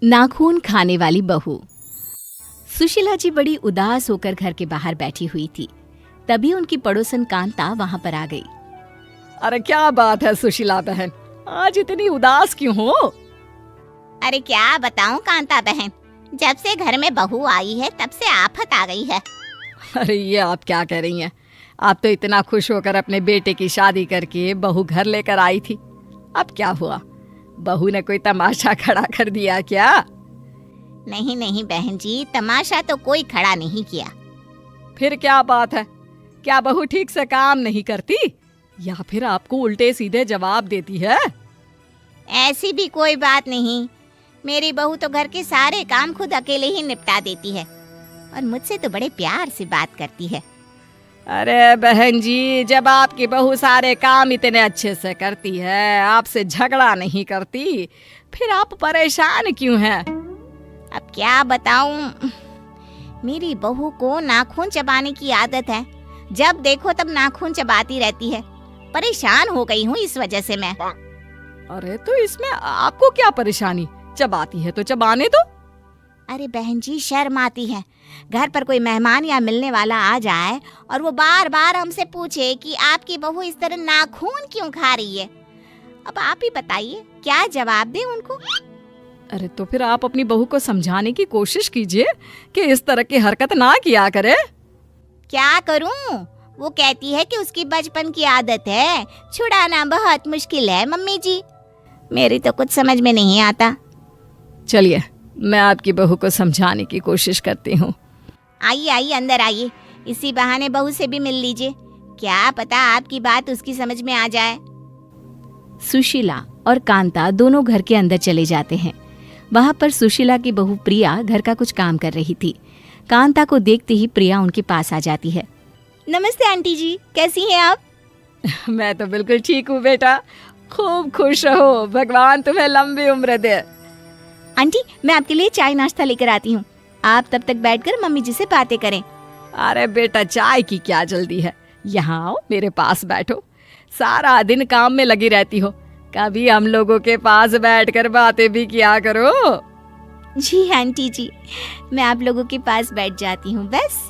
नाखून खाने वाली बहू। सुशीला जी बड़ी उदास होकर घर के बाहर बैठी हुई थी। तभी उनकी पड़ोसन कांता वहां पर आ गई। अरे क्या बात है सुशीला बहन, आज इतनी उदास क्यों हो? अरे क्या बताऊं कांता बहन, जब से घर में बहू आई है तब से आफत आ गई है। अरे ये आप क्या कह रही हैं? आप तो इतना खुश होकर अपने बेटे की शादी करके बहू घर लेकर आई थी। अब क्या हुआ? बहू ने कोई तमाशा खड़ा कर दिया क्या? नहीं नहीं बहन जी, तमाशा तो कोई खड़ा नहीं किया। फिर क्या बात है? क्या बहू ठीक से काम नहीं करती या फिर आपको उल्टे सीधे जवाब देती है? ऐसी भी कोई बात नहीं, मेरी बहू तो घर के सारे काम खुद अकेले ही निपटा देती है और मुझसे तो बड़े प्यार से बात करती है। अरे बहन जी, जब आपकी बहू सारे काम इतने अच्छे से करती है, आपसे झगड़ा नहीं करती, फिर आप परेशान क्यों हैं? अब क्या बताऊं, मेरी बहू को नाखून चबाने की आदत है। जब देखो तब नाखून चबाती रहती है। परेशान हो गई हूँ इस वजह से मैं। अरे तो इसमें आपको क्या परेशानी? चबाती है तो चबाने दो। अरे बहन जी, शर्म आती है। घर पर कोई मेहमान या मिलने वाला आ जाए और वो बार बार हमसे पूछे कि आपकी बहू इस तरह नाखून क्यों खा रही है। अब आप ही बताइए क्या जवाब दें उनको। अरे तो फिर आप अपनी बहू को समझाने की कोशिश कीजिए कि इस तरह की हरकत ना किया करे। क्या करूं? वो कहती है कि उसकी बचपन की आदत है, छुड़ाना बहुत मुश्किल है मम्मी जी। मेरी तो कुछ समझ में नहीं आता। चलिए, मैं आपकी बहू को समझाने की कोशिश करती हूँ। आइए आइए, अंदर आइए, इसी बहाने बहू से भी मिल लीजिए। क्या पता आपकी बात उसकी समझ में आ जाए। सुशीला और कांता दोनों घर के अंदर चले जाते हैं। वहां पर सुशीला की बहू प्रिया घर का कुछ काम कर रही थी। कांता को देखते ही प्रिया उनके पास आ जाती है। नमस्ते आंटी जी, कैसी हैं आप? मैं तो बिल्कुल ठीक हूँ बेटा, खूब खुश रहो, भगवान तुम्हें लंबी उम्र दे। आंटी, मैं आपके लिए चाय नाश्ता लेकर आती हूँ। आप तब तक बैठकर मम्मी जी से बातें करें। अरे बेटा, चाय की क्या जल्दी है, यहाँ आओ, मेरे पास बैठो। सारा दिन काम में लगी रहती हो, कभी हम लोगों के पास बैठकर बातें भी किया करो। जी आंटी जी, मैं आप लोगों के पास बैठ जाती हूँ बस।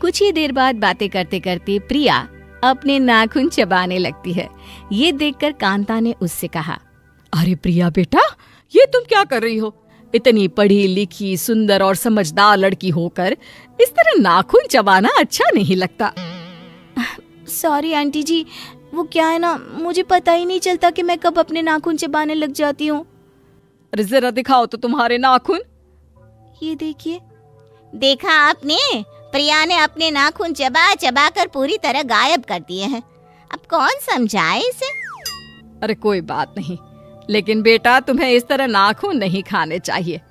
कुछ ही देर बाद बातें करते करते प्रिया अपने नाखून चबाने लगती है। ये देखकर कांता ने उससे कहा, अरे प्रिया बेटा, ये तुम क्या कर रही हो? इतनी पढ़ी लिखी सुंदर और समझदार लड़की होकर इस तरह नाखून चबाना अच्छा नहीं लगता। सॉरी आंटी जी, वो क्या है ना, मुझे पता ही नहीं चलता कि मैं कब अपने नाखून चबाने लग जाती हूँ। अरे जरा दिखाओ तो तुम्हारे नाखून। ये देखिए। देखा आपने, प्रिया ने अपने नाखून चबा चबा कर पूरी तरह गायब कर दिए हैं। अब कौन समझाए इसे? अरे कोई बात नहीं, लेकिन बेटा तुम्हें इस तरह नाखून नहीं खाने चाहिए।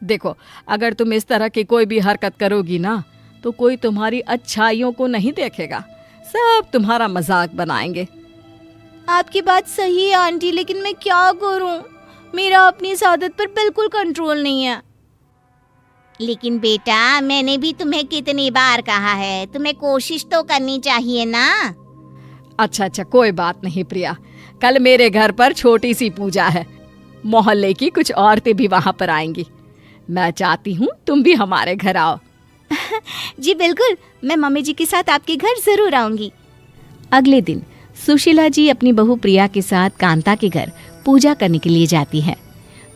देखो, अगर तुम इस तरह की कोई भी हरकत करोगी ना, तो कोई तुम्हारी अच्छाइयों को नहीं देखेगा, सब तुम्हारा मजाक बनाएंगे। आपकी बात सही है आंटी, लेकिन मैं क्या करूं? मेरा अपनी इस आदत पर बिल्कुल कंट्रोल नहीं है। लेकिन बेटा, मैंने भी तुम्हें कितनी बार कहा है, तुम्हें कोशिश तो करनी चाहिए ना। अच्छा, कोई बात नहीं प्रिया, कल मेरे घर पर छोटी सी पूजा है, मोहल्ले की कुछ औरतें भी वहां पर आएंगी। मैं चाहती हूँ तुम भी हमारे घर आओ। जी बिल्कुल, मैं मम्मी जी के साथ आपके घर जरूर आऊंगी। अगले दिन सुशीला जी अपनी बहू प्रिया के साथ कांता के घर पूजा करने के लिए जाती है।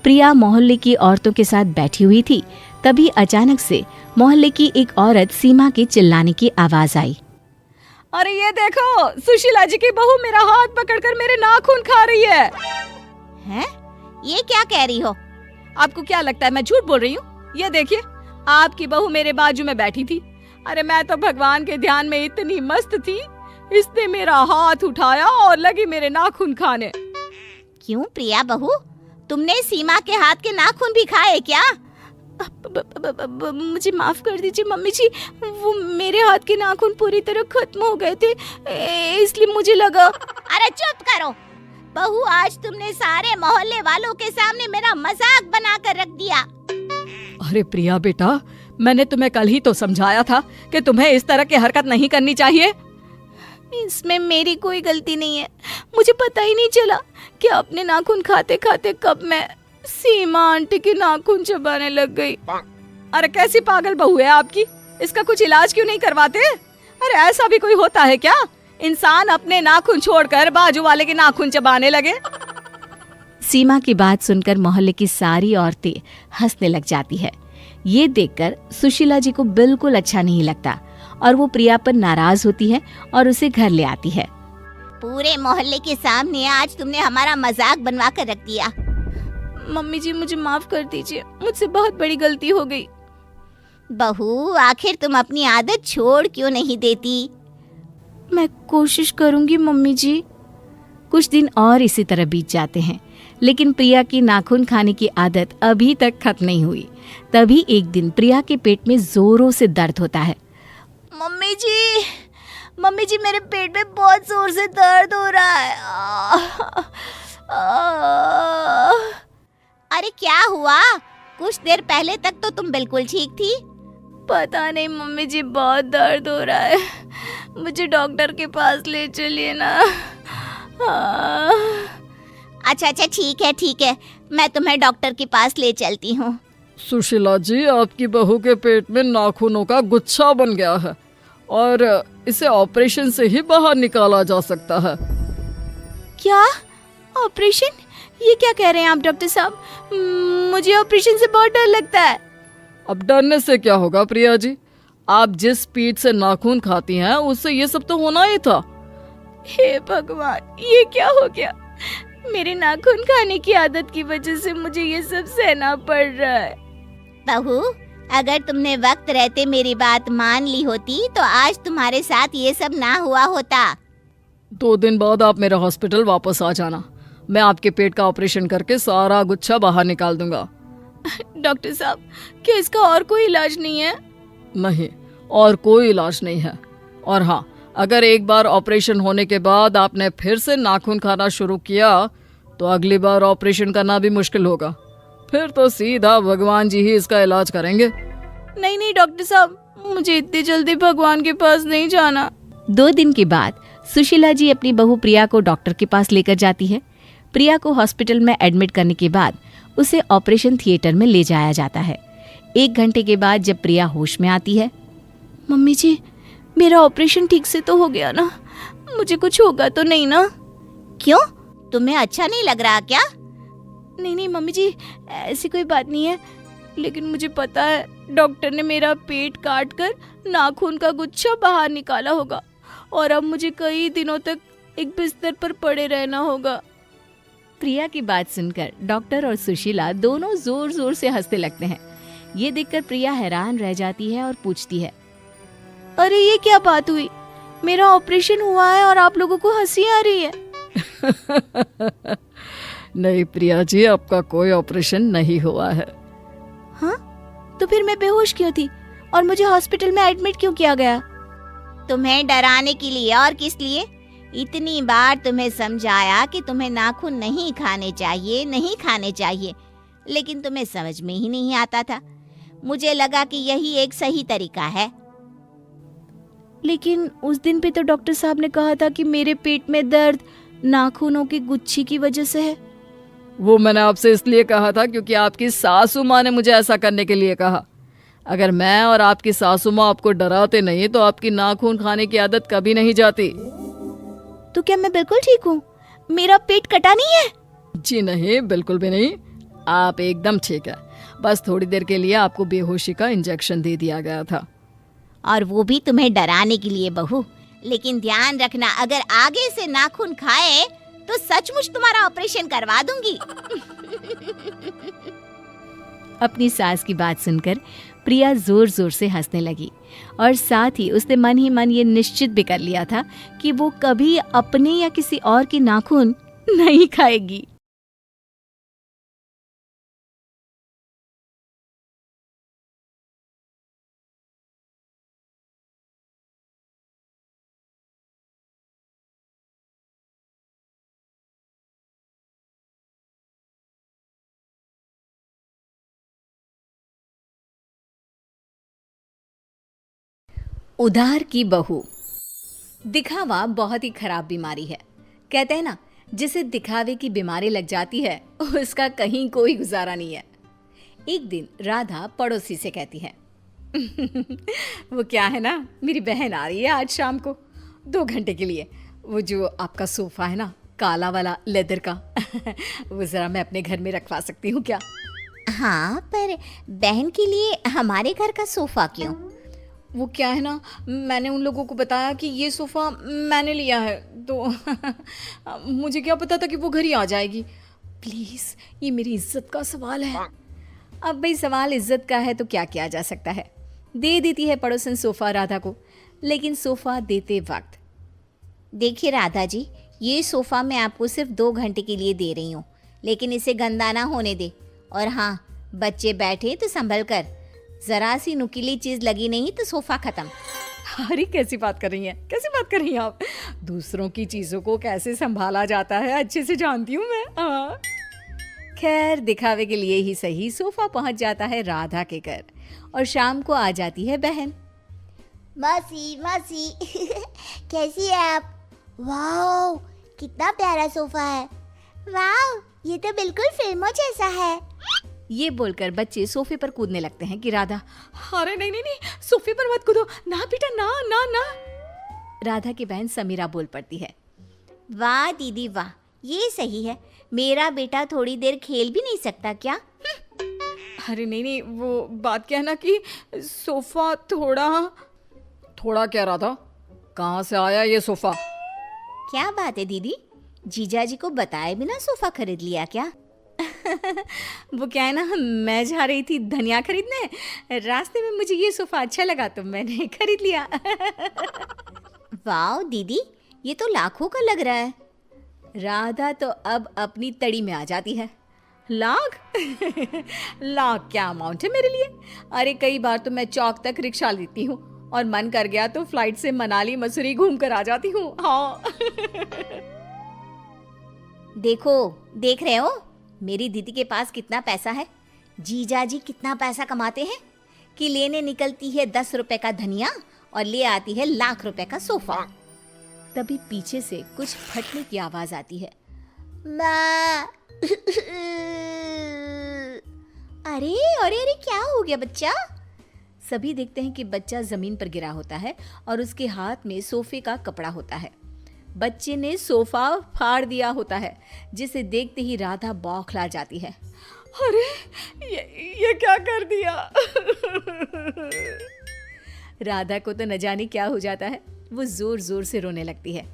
प्रिया मोहल्ले की औरतों के साथ बैठी हुई थी। तभी अचानक से मोहल्ले की एक औरत सीमा के चिल्लाने की आवाज आई। अरे ये देखो, सुशीला जी की बहू मेरा हाथ पकड़कर मेरे नाखून खा रही है। हैं? ये क्या कह रही हो? आपको क्या लगता है मैं झूठ बोल रही हूँ? ये देखिए, आपकी बहू मेरे बाजू में बैठी थी। अरे मैं तो भगवान के ध्यान में इतनी मस्त थी, इसने मेरा हाथ उठाया और लगी मेरे नाखून खाने। क्यों प्रिया बहू, तुमने सीमा के हाथ के नाखून भी खाए क्या? मुझे माफ कर दीजिए मम्मी जी, वो मेरे हाथ के नाखून पूरी तरह खत्म हो गए थे, इसलिए मुझे लगा। अरे चुप करो बहू, आज तुमने सारे मोहल्ले वालों के सामने मेरा मजाक बनाकर रख दिया। अरे प्रिया बेटा, मैंने तुम्हें कल ही तो समझाया था कि तुम्हें इस तरह की हरकत नहीं करनी चाहिए। इसमें मेरी कोई गलती नहीं है, मुझे पता ही नहीं चला कि अपने नाखून खाते खाते कब मैं सीमा आंटी की नाखून चबाने लग गई। अरे कैसी पागल बहू है आपकी, इसका कुछ इलाज क्यों नहीं करवाते? अरे ऐसा भी कोई होता है क्या, इंसान अपने नाखून छोड़कर बाजू वाले के नाखून चबाने लगे? सीमा की बात सुनकर मोहल्ले की सारी औरतें हंसने लग जाती है। ये देखकर सुशीला जी को बिल्कुल अच्छा नहीं लगता और वो प्रिया पर नाराज होती है और उसे घर ले आती है। पूरे मोहल्ले के सामने आज तुमने हमारा मजाक बनवा कर रख दिया। मम्मी जी मुझे माफ कर दीजिए, मुझसे बहुत बड़ी गलती हो गई। बहू, आखिर तुम अपनी आदत छोड़ क्यों नहीं देती? मैं कोशिश करूंगी मम्मी जी। कुछ दिन और इसी तरह बीत जाते हैं, लेकिन प्रिया की नाखून खाने की आदत अभी तक खत्म नहीं हुई। तभी एक दिन प्रिया के पेट में जोरों से दर्द होता है। मम्मी जी मेरे पेट में बहुत जोर से दर्द हो रहा है। अरे क्या हुआ? कुछ देर पहले तक तो तुम बिल्कुल ठीक थी। पता नहीं मम्मी जी, बहुत दर्द हो रहा है, मुझे डॉक्टर के पास ले चलिए ना। अच्छा ठीक है, मैं तुम्हें डॉक्टर के पास ले चलती हूँ। सुशीला जी, आपकी बहू के पेट में नाखूनों का गुच्छा बन गया है और इसे ऑपरेशन से ही बाहर निकाला जा सकता है। क्या ऑपरेशन? ये क्या कह रहे हैं आप डॉक्टर साहब? मुझे ऑपरेशन से बहुत डर लगता है। अब डरने से क्या होगा प्रिया जी, आप जिस स्पीड से नाखून खाती हैं उससे ये सब तो होना ही था। हे भगवान, ये क्या हो गया? मेरे नाखून खाने की आदत की वजह से मुझे ये सब सहना पड़ रहा है। बहू, अगर तुमने वक्त रहते मेरी बात मान ली होती तो आज तुम्हारे साथ ये सब ना हुआ होता। 2 दिन बाद आप मेरे हॉस्पिटल वापस आ जाना, मैं आपके पेट का ऑपरेशन करके सारा गुच्छा बाहर निकाल दूंगा। डॉक्टर साहब, क्या इसका और कोई इलाज नहीं है? नहीं, और कोई इलाज नहीं है। और हाँ, अगर एक बार ऑपरेशन होने के बाद आपने फिर से नाखून खाना शुरू किया तो अगली बार ऑपरेशन करना भी मुश्किल होगा। फिर तो सीधा भगवान जी ही इसका इलाज करेंगे। नहीं डॉक्टर साहब, मुझे इतनी जल्दी भगवान के पास नहीं जाना। 2 दिन के बाद सुशीला जी अपनी बहू प्रिया को डॉक्टर के पास लेकर जाती है। प्रिया को हॉस्पिटल में एडमिट करने के बाद उसे ऑपरेशन थिएटर में ले जाया जाता है। 1 घंटे के बाद जब प्रिया होश में आती है। मम्मी जी, मेरा ऑपरेशन ठीक से तो हो गया ना? मुझे कुछ होगा तो नहीं ना? क्यों, तुम्हें अच्छा नहीं लग रहा क्या? नहीं मम्मी जी, ऐसी कोई बात नहीं है, लेकिन मुझे पता है डॉक्टर ने मेरा पेट काट कर नाखून का गुच्छा बाहर निकाला होगा और अब मुझे कई दिनों तक एक बिस्तर पर पड़े रहना होगा। प्रिया की बात सुनकर डॉक्टर और सुशीला दोनों जोर जोर से हंसने लगते हैं। ये देखकर प्रिया हैरान रह जाती है और पूछती है, अरे ये क्या बात हुई? मेरा ऑपरेशन हुआ है और आप लोगों को हंसी आ रही है। नहीं प्रिया जी, आपका कोई ऑपरेशन नहीं हुआ है। हाँ, तो फिर मैं बेहोश क्यों थी और मुझे हॉस्पिटल में एडमिट क्यों किया गया? तुम्हें डराने के लिए, और किस लिए? इतनी बार तुम्हें समझाया कि तुम्हें नाखून नहीं खाने चाहिए, लेकिन तुम्हें समझ में ही नहीं आता था। मुझे लगा कि यही एक सही तरीका है। लेकिन उस दिन भी तो डॉक्टर साहब ने कहा था कि मेरे पेट में दर्द नाखूनों की गुच्छी की वजह से है। वो मैंने आपसे इसलिए कहा था क्योंकि आपकी सासू माँ ने मुझे ऐसा करने के लिए कहा। अगर मैं और आपकी सासू माँ आपको डराते नहीं तो आपकी नाखून खाने की आदत कभी नहीं जाती। तो क्या मैं बिल्कुल ठीक हूँ? मेरा पेट कटा नहीं है? जी नहीं, बिल्कुल भी नहीं, आप एकदम ठीक है। बस थोड़ी देर के लिए आपको बेहोशी का इंजेक्शन दे दिया गया था। और वो भी तुम्हें डराने के लिए बहू। लेकिन ध्यान रखना, अगर आगे से नाखून खाए तो सचमुच तुम्हारा ऑपरेशन करवा दूंगी। अपनी सास की बात सुनकर प्रिया जोर जोर से हंसने लगी और साथ ही उसने मन ही मन ये निश्चित भी कर लिया था कि वो कभी अपने या किसी और की नाखून नहीं खाएगी। उधार की बहू। दिखावा बहुत ही खराब बीमारी है। कहते हैं ना, जिसे दिखावे की बीमारी लग जाती है उसका कहीं कोई गुजारा नहीं है। एक दिन राधा पड़ोसी से कहती है, वो क्या है ना, मेरी बहन आ रही है आज शाम को 2 घंटे के लिए। वो जो आपका सोफा है ना, काला वाला लेदर का वो ज़रा मैं अपने घर में रखवा सकती हूँ क्या? हाँ, पर बहन के लिए हमारे घर का सोफा क्यों? वो क्या है ना, मैंने उन लोगों को बताया कि ये सोफ़ा मैंने लिया है, तो मुझे क्या पता था कि वो घर ही आ जाएगी। प्लीज़, ये मेरी इज्जत का सवाल है। अब भाई सवाल इज्जत का है तो क्या किया जा सकता है। दे देती है पड़ोसन सोफ़ा राधा को, लेकिन सोफ़ा देते वक्त, देखिए राधा जी, ये सोफ़ा मैं आपको सिर्फ 2 घंटे के लिए दे रही हूँ, लेकिन इसे गंदा ना होने दे। और हाँ, बच्चे बैठे तो संभल कर, ज़रा सी नुकीली चीज़ लगी नहीं तो सोफ़ा ख़त्म। अरे कैसी बात कर रही हैं, कैसी बात कर रही हैं आप? दूसरों की चीज़ों को कैसे संभाला जाता है अच्छे से जानती हूँ मैं। हाँ। खैर, दिखावे के लिए ही सही सोफ़ा पहुँच जाता है राधा के घर और शाम को आ जाती है बहन। मासी मासी कैसी है आप? वाओ, कितना प्यारा सोफा है। वाओ, ये तो बिल्कुल फिल्मों जैसा है। ये बोलकर बच्चे सोफे पर कूदने लगते हैं कि राधा, अरे नहीं नहीं नहीं, सोफे पर मत कूदो ना बेटा, ना ना ना। राधा की बहन समीरा बोल पड़ती है, वाह दीदी वाह, ये सही है। मेरा बेटा थोड़ी देर खेल भी नहीं सकता क्या? अरे नहीं नहीं, वो बात क्या है ना कि सोफा थोड़ा क्या राधा, कहाँ से आया ये सोफा? क्या बात है दीदी, जीजा जी को बताए बिना सोफा खरीद लिया क्या? वो क्या है ना, मैं जा रही थी धनिया खरीदने, रास्ते में मुझे ये सोफा अच्छा लगा तो मैंने खरीद लिया। वाह दीदी, ये तो लाखों का लग रहा है। राधा तो अब अपनी तड़ी में आ जाती है। लाख? लाख क्या अमाउंट है मेरे लिए? अरे कई बार तो मैं चौक तक रिक्शा लेती हूँ और मन कर गया तो फ्लाइट से मनाली मसूरी घूम कर आ जाती हूँ। हाँ। देख रहे हो मेरी दीदी के पास कितना पैसा है? जीजा जी कितना पैसा कमाते हैं कि लेने निकलती है 10 रुपए का धनिया और ले आती है लाख रुपए का सोफा। तभी पीछे से कुछ फटने की आवाज आती है। माँ। अरे अरे अरे, क्या हो गया बच्चा? सभी देखते हैं कि बच्चा जमीन पर गिरा होता है और उसके हाथ में सोफे का कपड़ा होता है। बच्चे ने सोफा फाड़ दिया होता है, जिसे देखते ही राधा बौखला जाती है। अरे ये क्या कर दिया? राधा को तो न जाने क्या हो जाता है, वो जोर जोर से रोने लगती है।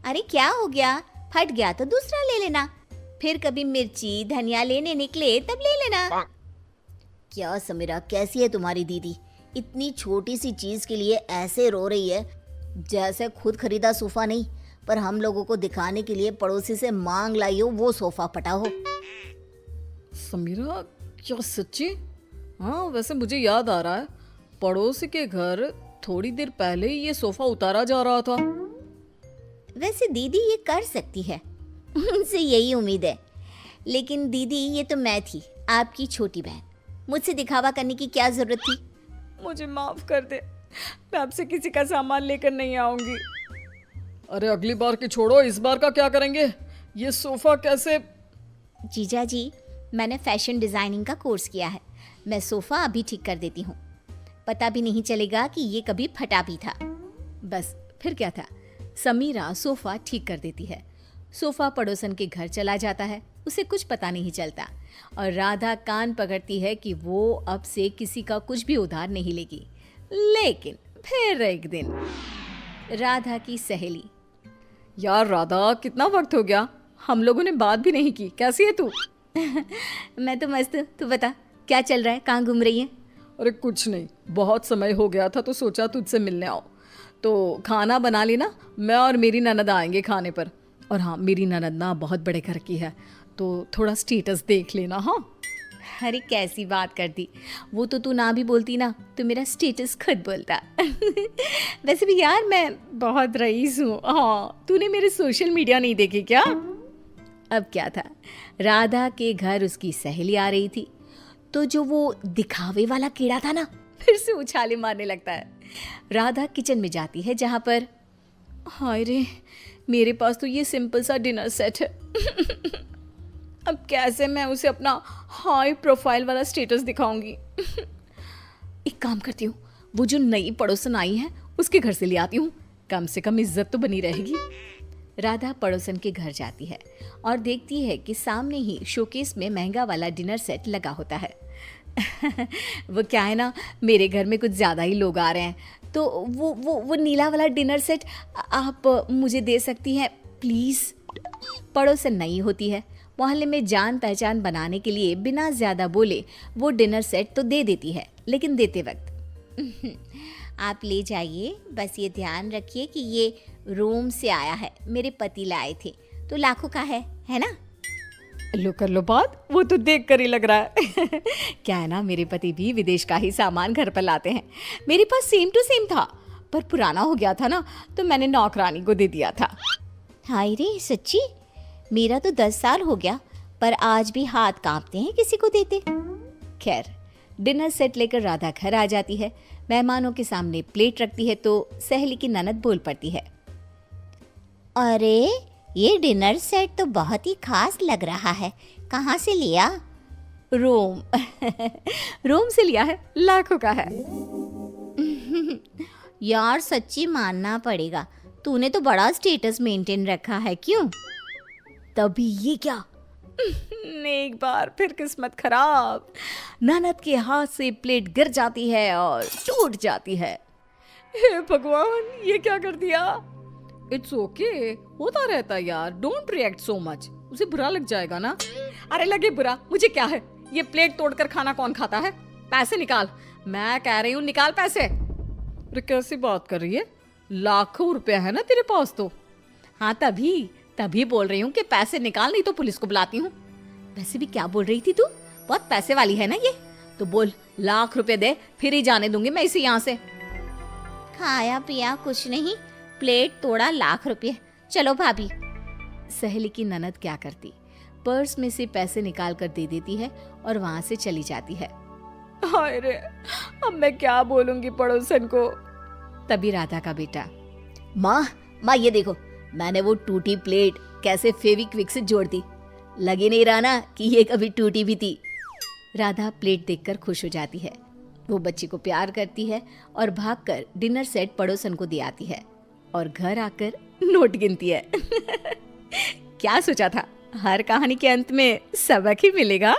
अरे क्या हो गया? फट गया तो दूसरा ले लेना, फिर कभी मिर्ची धनिया लेने निकले तब ले लेना। क्या समीरा, कैसी है तुम्हारी दीदी? इतनी छोटी सी चीज के लिए ऐसे रो रही है जैसे खुद खरीदा सोफा नहीं, पर हम लोगों को दिखाने के लिए पड़ोसी से मांग लाई हो वो सोफा पटा हो। समीरा, क्या सच्ची? हाँ, वैसे मुझे याद आ रहा है, पड़ोसी के घर थोड़ी देर पहले ही ये सोफा उतारा जा रहा था। वैसे दीदी ये कर सकती है, उनसे यही उम्मीद है। लेकिन दीदी, ये तो मैं थी, आपकी छोटी बहन, मुझसे दिखावा करने की क्या जरूरत थी? मुझे माफ कर दे, मैं आपसे किसी का सामान लेकर नहीं आऊंगी। अरे अगली बार की छोड़ो, इस बार का क्या करेंगे? ये सोफा कैसे? जीजा जी, मैंने फैशन डिजाइनिंग का कोर्स किया है, मैं सोफा अभी ठीक कर देती हूँ, पता भी नहीं चलेगा कि ये कभी फटा भी था। बस फिर क्या था, समीरा सोफा ठीक कर देती है। सोफा पड़ोसन के घर चला जाता है, उसे कुछ पता नहीं चलता और राधा कान पकड़ती है कि वो अब से किसी का कुछ भी उधार नहीं लेगी। लेकिन फिर एक दिन राधा की सहेली, यार राधा, कितना वक्त हो गया, हम लोगों ने बात भी नहीं की, कैसी है तू? मैं तो मस्त हूँ, तू बता क्या चल रहा है, कहाँ घूम रही है? अरे कुछ नहीं, बहुत समय हो गया था तो सोचा तुझसे मिलने आओ। तो खाना बना लेना, मैं और मेरी ननद आएंगे खाने पर। और हाँ, मेरी ननद ना बहुत बड़े घर की है, तो थोड़ा स्टेटस देख लेना। हाँ। अरे कैसी बात कर दी, वो तो तू ना भी बोलती ना तो मेरा स्टेटस खुद बोलता। वैसे भी यार मैं बहुत रईस हूँ। हाँ, तूने मेरे सोशल मीडिया नहीं देखे क्या? अब क्या था, राधा के घर उसकी सहेली आ रही थी, तो जो वो दिखावे वाला कीड़ा था ना, फिर से उछाले मारने लगता है। राधा किचन में जाती है जहाँ पर, हाय रे, मेरे पास तो ये सिंपल सा डिनर सेट है। अब कैसे मैं उसे अपना हाई प्रोफाइल वाला स्टेटस दिखाऊंगी। एक काम करती हूँ, वो जो नई पड़ोसन आई है उसके घर से ले आती हूँ, कम से कम इज्जत तो बनी रहेगी। राधा पड़ोसन के घर जाती है और देखती है कि सामने ही शोकेस में महंगा वाला डिनर सेट लगा होता है। वो क्या है ना, मेरे घर में कुछ ज़्यादा ही लोग आ रहे हैं, तो वो नीला वाला डिनर सेट आप मुझे दे सकती हैं प्लीज़। पड़ोसन नई होती है, मोहल्ले में जान पहचान बनाने के लिए बिना ज़्यादा बोले वो डिनर सेट तो दे देती है, लेकिन देते वक्त आप ले जाइए, बस ये ध्यान रखिए कि ये रोम से आया है, मेरे पति लाए थे, तो लाखों का है ना। लो कर लो बात, वो तो देख कर ही लग रहा है। क्या है ना, मेरे पति भी विदेश का ही सामान घर पर लाते हैं। मेरे पास सेम टू सेम था, पर पुराना हो गया था ना, तो मैंने नौकरानी को दे दिया था। हाय रे सच्ची, मेरा तो 10 साल हो गया, पर आज भी हाथ कांपते हैं किसी को देते। खैर, डिनर सेट लेकर राधा घर आ जाती है। मेहमानों के सामने प्लेट रखती है तो सहेली की ननद बोल पड़ती है, अरे ये डिनर सेट तो बहुत ही खास लग रहा है, कहाँ से लिया? रोम। रोम से लिया है, लाखों का है। यार सच्ची मानना पड़ेगा, तूने तो बड़ा स्टेटस मेंटेन रखा है, क्यों? तभी ये क्या, एक बार फिर किस्मत खराब, ननद के हाथ से प्लेट गिर जाती है और टूट जाती है। हे भगवान, ये क्या कर दिया? इट्स ओके, होता रहता है यार, डोंट रिएक्ट सो मच, उसे बुरा लग जाएगा ना। अरे लगे बुरा, मुझे क्या है, ये प्लेट तोड़कर खाना कौन खाता है? पैसे निकाल, मैं कह रही हूँ निकाल पैसे। अरे कैसी बात कर रही है, लाखों रुपया है ना तेरे पास तो। हाँ तभी बोल रही हूँ कि पैसे निकाल, नहीं तो पुलिस को बुलाती हूँ। वैसे भी क्या बोल रही थी तू, बहुत पैसे वाली है ना ये, तो बोल लाख रुपए दे, फिर ही जाने दूंगी मैं इसे यहाँ से। खाया पिया कुछ नहीं, प्लेट तोड़ा लाख रुपये, चलो भाभी। सहेली की ननद क्या करती, पर्स में से पैसे निकाल कर दे देती है और वहां से चली जाती है। हाय रे, अब मैं क्या बोलूंगी पड़ोसन को। तभी राधा का बेटा, माँ ये देखो, मैंने वो टूटी प्लेट कैसे फेविक्विक से जोड़ दी, लगी नहीं रहा ना कि ये कभी टूटी भी थी। राधा प्लेट देखकर खुश हो जाती है, वो बच्ची को प्यार करती है और भागकर डिनर सेट पड़ोसन को दे आती है और घर आकर नोट गिनती है। क्या सोचा था, हर कहानी के अंत में सबक ही मिलेगा।